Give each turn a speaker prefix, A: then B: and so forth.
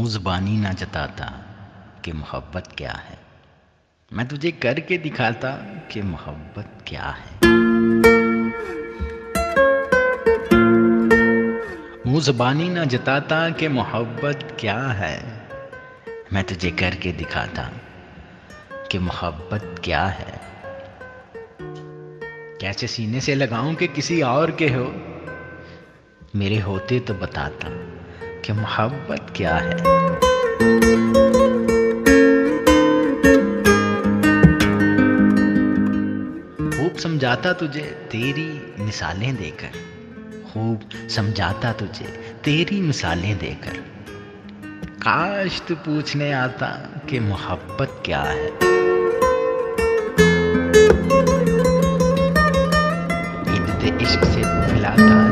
A: मुँह ज़बानी ना जताता कि मोहब्बत क्या है, मैं तुझे करके दिखाता कि मोहब्बत क्या है। मुँह ज़बानी ना जताता कि मोहब्बत क्या है, मैं तुझे करके दिखाता कि मोहब्बत क्या है। कैसे सीने से लगाऊं कि किसी और के हो, मेरे होते तो बताता कि मोहब्बत क्या है। खूब समझाता तुझे तेरी मिसालें देकर, खूब समझाता तुझे तेरी मिसालें देकर। काश तू पूछने आता कि मोहब्बत क्या है। इद्दे इश्क से मिलाता